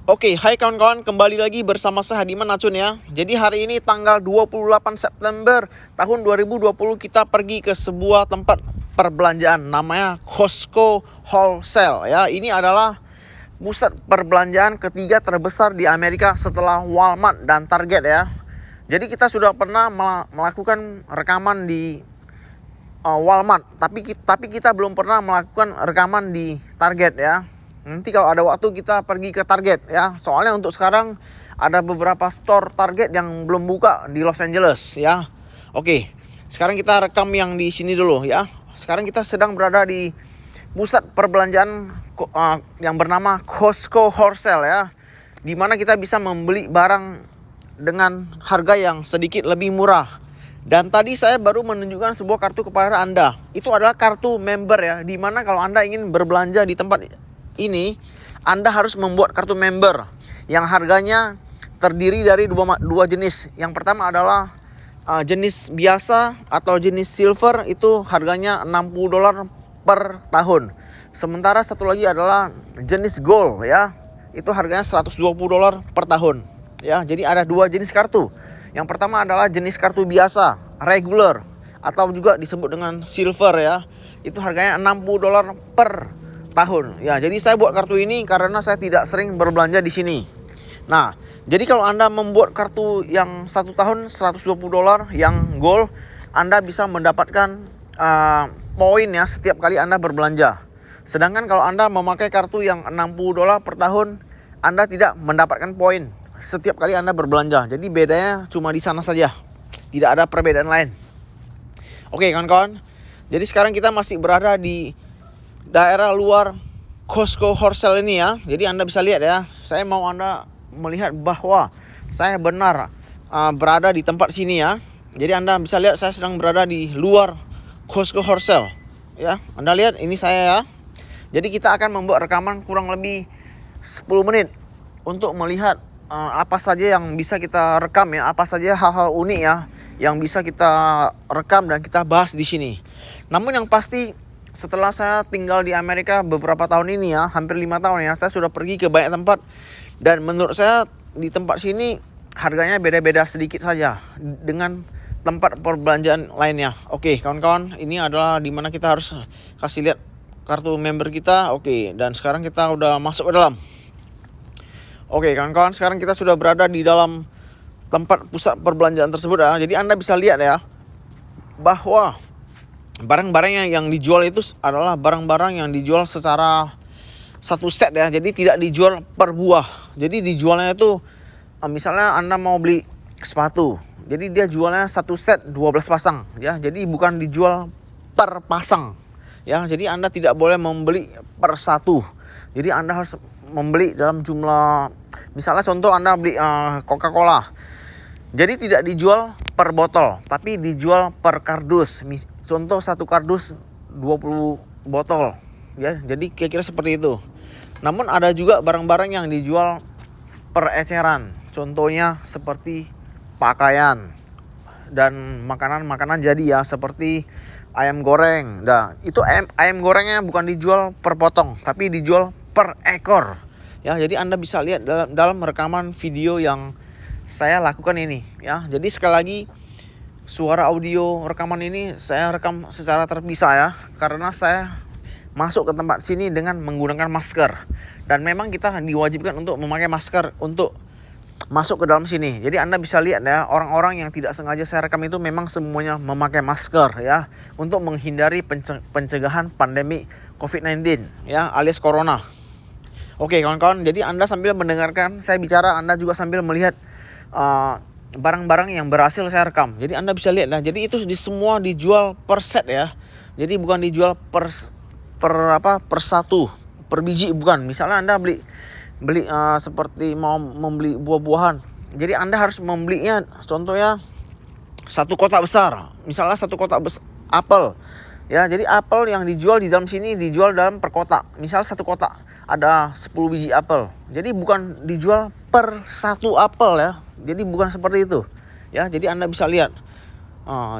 Oke, hai kawan-kawan, kembali lagi bersama saya Hadiman Acun ya. Jadi hari ini tanggal 28 September tahun 2020 kita pergi ke sebuah tempat perbelanjaan namanya Costco Wholesale ya. Ini adalah pusat perbelanjaan ketiga terbesar di Amerika setelah Walmart dan Target ya. Jadi kita sudah pernah melakukan rekaman di Walmart, tapi kita belum pernah melakukan rekaman di Target ya. Nanti kalau ada waktu kita pergi ke Target ya. Soalnya untuk sekarang ada beberapa store Target yang belum buka di Los Angeles ya. Oke, sekarang kita rekam yang di sini dulu ya. Sekarang kita sedang berada di pusat perbelanjaan yang bernama Costco Wholesale ya. Dimana kita bisa membeli barang dengan harga yang sedikit lebih murah. Dan tadi saya baru menunjukkan sebuah kartu kepada Anda. Itu adalah kartu member ya. Dimana kalau Anda ingin berbelanja di tempat ini, Anda harus membuat kartu member yang harganya terdiri dari dua jenis. Yang pertama adalah jenis biasa atau jenis silver, itu harganya $60 per tahun. Sementara satu lagi adalah jenis gold ya, itu harganya $120 per tahun ya. Jadi ada dua jenis kartu. Yang pertama adalah jenis kartu biasa, regular, atau juga disebut dengan silver ya. Itu harganya $60 per tahun ya. Jadi saya buat kartu ini karena saya tidak sering berbelanja di sini. Nah, jadi kalau Anda membuat kartu yang 1 tahun $120 yang gold, Anda bisa mendapatkan poin ya setiap kali Anda berbelanja. Sedangkan kalau Anda memakai kartu yang $60 per tahun, Anda tidak mendapatkan poin setiap kali Anda berbelanja. Jadi bedanya cuma di sana saja. Tidak ada perbedaan lain. Oke kawan-kawan. Jadi sekarang kita masih berada di daerah luar Costco Wholesale ini ya. Jadi Anda bisa lihat ya. Saya mau Anda melihat bahwa saya benar berada di tempat sini ya. Jadi Anda bisa lihat saya sedang berada di luar Costco Wholesale ya. Anda lihat ini saya ya. Jadi kita akan membuat rekaman kurang lebih 10 menit untuk melihat apa saja yang bisa kita rekam ya, apa saja hal-hal unik ya yang bisa kita rekam dan kita bahas di sini. Namun yang pasti setelah saya tinggal di Amerika beberapa tahun ini ya, hampir 5 tahun ya, saya sudah pergi ke banyak tempat dan menurut saya di tempat sini harganya beda-beda sedikit saja dengan tempat perbelanjaan lainnya. Oke, kawan-kawan, ini adalah dimana kita harus kasih lihat kartu member kita. Oke, dan sekarang kita udah masuk ke dalam. Oke kawan-kawan, sekarang kita sudah berada di dalam tempat pusat perbelanjaan tersebut ya. Jadi Anda bisa lihat ya bahwa barang-barang yang dijual itu adalah barang-barang yang dijual secara satu set ya. Jadi tidak dijual per buah. Jadi dijualnya itu misalnya Anda mau beli sepatu, jadi dia jualnya satu set 12 pasang ya. Jadi bukan dijual per pasang ya. Jadi Anda tidak boleh membeli per satu. Jadi Anda harus membeli dalam jumlah, misalnya contoh Anda beli Coca-Cola. Jadi tidak dijual per botol, tapi dijual per kardus. Contoh satu kardus 20 botol ya. Jadi kira-kira seperti itu. Namun ada juga barang-barang yang dijual per eceran. Contohnya seperti pakaian dan makanan-makanan jadi ya, seperti ayam goreng. Nah, itu ayam gorengnya bukan dijual per potong, tapi dijual per ekor ya. Jadi Anda bisa lihat dalam rekaman video yang saya lakukan ini ya. Jadi sekali lagi, suara audio rekaman ini saya rekam secara terpisah ya, karena saya masuk ke tempat sini dengan menggunakan masker, dan memang kita diwajibkan untuk memakai masker untuk masuk ke dalam sini. Jadi Anda bisa lihat ya, orang-orang yang tidak sengaja saya rekam itu memang semuanya memakai masker ya, untuk menghindari pencegahan pandemi COVID-19 ya, alias corona. Oke kawan-kawan, jadi Anda sambil mendengarkan saya bicara, Anda juga sambil melihat barang-barang yang berhasil saya rekam. Jadi Anda bisa lihat nah, jadi itu semua dijual per set ya. Jadi bukan dijual per satu, per biji, bukan. Misalnya Anda beli seperti mau membeli buah-buahan. Jadi Anda harus membelinya contohnya satu kotak besar. Misalnya satu kotak apel. Ya, jadi apel yang dijual di dalam sini dijual dalam per kotak. Misal satu kotak ada 10 biji apel. Jadi bukan dijual per satu apel ya. Jadi bukan seperti itu. Ya, jadi Anda bisa lihat.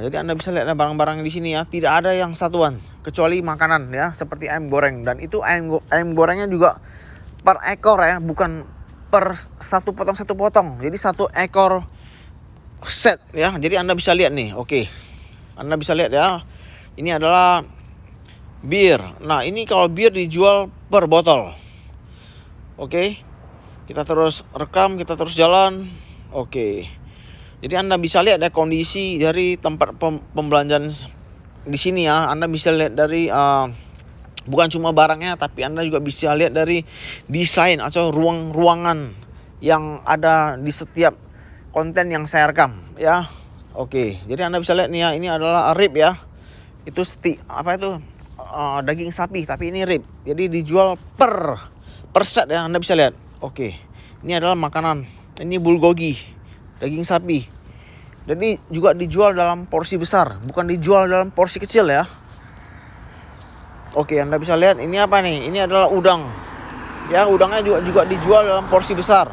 Jadi Anda bisa lihat barang-barang di sini ya, tidak ada yang satuan kecuali makanan ya, seperti ayam goreng, dan itu ayam gorengnya juga per ekor ya, bukan per satu potong. Jadi satu ekor set ya. Jadi Anda bisa lihat nih. Oke. Anda bisa lihat ya. Ini adalah bir. Nah, ini kalau bir dijual per botol. Oke. Kita terus rekam, kita terus jalan. Oke. Jadi Anda bisa lihat ya kondisi dari tempat pembelanjaan di sini ya. Anda bisa lihat dari bukan cuma barangnya, tapi Anda juga bisa lihat dari desain atau ruang-ruangan yang ada di setiap konten yang saya rekam ya. Oke, jadi Anda bisa lihat nih ya, ini adalah rib ya. Itu daging sapi, tapi ini rib. Jadi dijual per set ya, Anda bisa lihat. Oke, ini adalah makanan. Ini bulgogi, daging sapi. Jadi juga dijual dalam porsi besar, bukan dijual dalam porsi kecil ya. Oke, Anda bisa lihat ini apa nih? Ini adalah udang. Ya, udangnya juga dijual dalam porsi besar.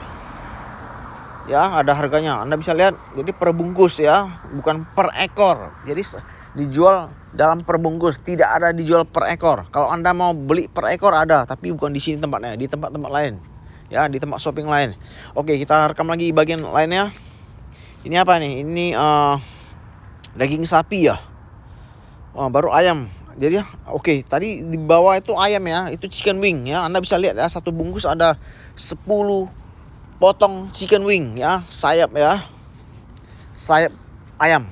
Ya, ada harganya. Anda bisa lihat. Jadi per bungkus ya, bukan per ekor. Jadi dijual dalam per bungkus, tidak ada dijual per ekor. Kalau Anda mau beli per ekor ada, tapi bukan di sini tempatnya, di tempat-tempat lain. Ya, di tempat shopping lain. Oke, kita rekam lagi bagian lainnya. Ini apa nih? Ini daging sapi ya. Baru ayam. Jadi oke, tadi di bawah itu ayam ya, itu chicken wing ya. Anda bisa lihat ya, satu bungkus ada 10 potong chicken wing ya, sayap ya. Sayap ayam.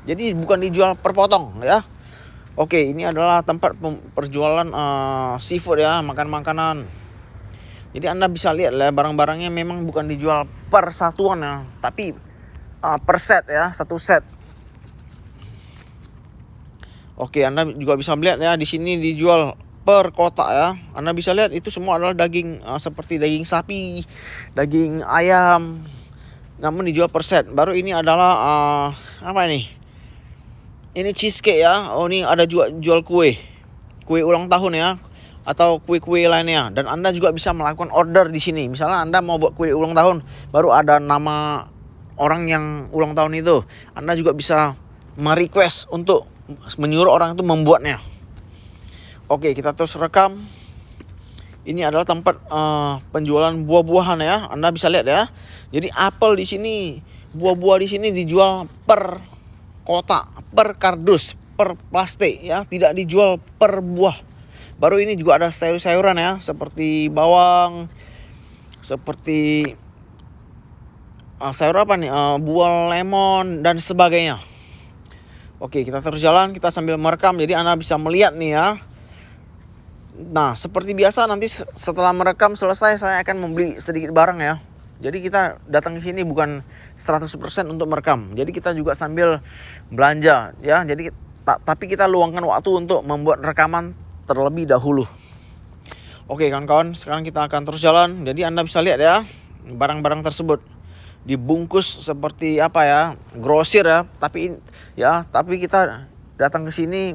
Jadi bukan dijual per potong ya. Oke, ini adalah tempat perjualan seafood ya, makanan. Jadi Anda bisa lihat ya, barang-barangnya memang bukan dijual per satuan ya, tapi per set ya, satu set. Oke, Anda juga bisa melihat ya, di sini dijual per kotak ya. Anda bisa lihat itu semua adalah daging seperti daging sapi, daging ayam, namun dijual per set. Baru ini adalah apa ini? Ini cheesecake ya. Oh, ini ada juga jual kue ulang tahun ya, atau kue-kue lainnya. Dan Anda juga bisa melakukan order di sini. Misalnya Anda mau buat kue ulang tahun, baru ada nama orang yang ulang tahun itu, Anda juga bisa merequest untuk menyuruh orang itu membuatnya. Oke, kita terus rekam. Ini adalah tempat penjualan buah-buahan ya. Anda bisa lihat ya. Jadi apel di sini, buah-buah di sini dijual per kotak, per kardus, per plastik ya, tidak dijual per buah. Baru ini juga ada sayur-sayuran ya, seperti bawang, seperti sayur apa nih? Buah lemon dan sebagainya. Oke, kita terus jalan, kita sambil merekam, jadi Anda bisa melihat nih ya. Nah, seperti biasa nanti setelah merekam selesai, saya akan membeli sedikit barang ya. Jadi kita datang ke sini bukan 100% untuk merekam. Jadi kita juga sambil belanja ya. Jadi tapi kita luangkan waktu untuk membuat rekaman terlebih dahulu. Oke kawan-kawan, sekarang kita akan terus jalan. Jadi Anda bisa lihat ya, barang-barang tersebut dibungkus seperti apa ya, grosir ya. Tapi kita datang ke sini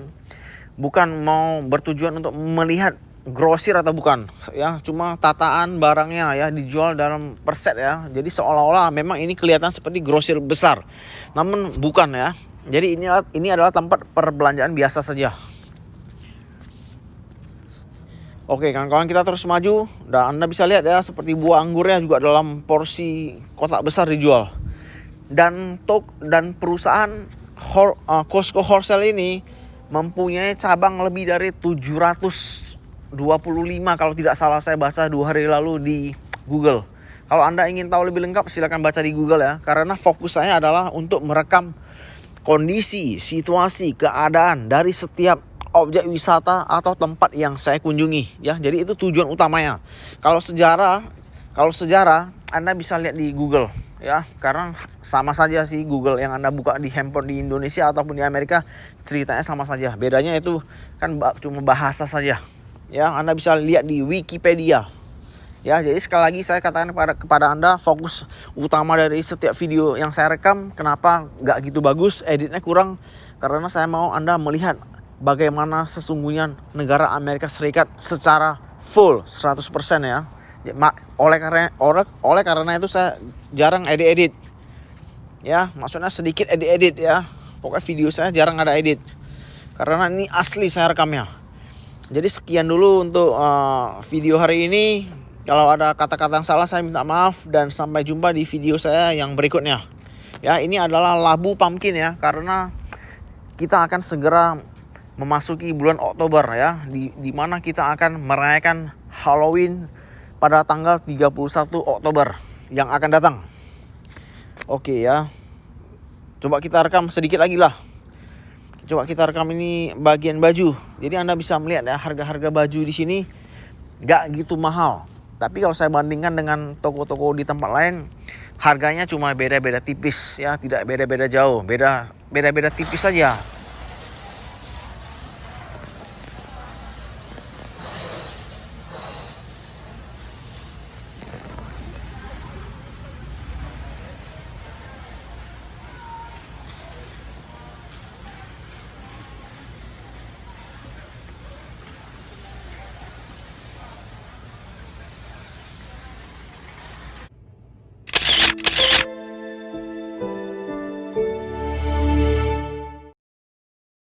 bukan mau bertujuan untuk melihat grosir atau bukan ya, cuma tataan barangnya ya, dijual dalam per set ya. Jadi seolah-olah memang ini kelihatan seperti grosir besar, namun bukan ya. Jadi ini adalah tempat perbelanjaan biasa saja. Oke kawan-kawan, kita terus maju. Dan Anda bisa lihat ya, seperti buah anggurnya juga dalam porsi kotak besar dijual. Dan perusahaan Costco Wholesale ini mempunyai cabang lebih dari 725 kalau tidak salah, saya baca 2 hari lalu di Google. Kalau Anda ingin tahu lebih lengkap, silakan baca di Google ya. Karena fokus saya adalah untuk merekam kondisi, situasi, keadaan dari setiap objek wisata atau tempat yang saya kunjungi ya. Jadi itu tujuan utamanya. Kalau sejarah Anda bisa lihat di Google ya, karena sama saja sih Google yang Anda buka di handphone di Indonesia ataupun di Amerika, ceritanya sama saja. Bedanya itu kan cuma bahasa saja ya. Anda bisa lihat di Wikipedia ya. Jadi sekali lagi saya katakan kepada Anda, fokus utama dari setiap video yang saya rekam, kenapa nggak gitu bagus, editnya kurang, karena saya mau Anda melihat bagaimana sesungguhnya negara Amerika Serikat secara full 100% ya. Oleh karena itu saya jarang edit ya, maksudnya sedikit edit ya. Pokoknya video saya jarang ada edit karena ini asli saya rekamnya. Jadi sekian dulu untuk video hari ini. Kalau ada kata-kata yang salah saya minta maaf, dan sampai jumpa di video saya yang berikutnya. Ya, ini adalah labu pumpkin ya, karena kita akan segera memasuki bulan Oktober ya, di mana kita akan merayakan Halloween pada tanggal 31 Oktober yang akan datang. Oke ya. Coba kita rekam sedikit lagi lah. Coba kita rekam ini bagian baju. Jadi Anda bisa melihat ya, harga-harga baju di sini gak gitu mahal. Tapi kalau saya bandingkan dengan toko-toko di tempat lain, harganya cuma beda-beda tipis ya, tidak beda-beda jauh, beda-beda tipis saja.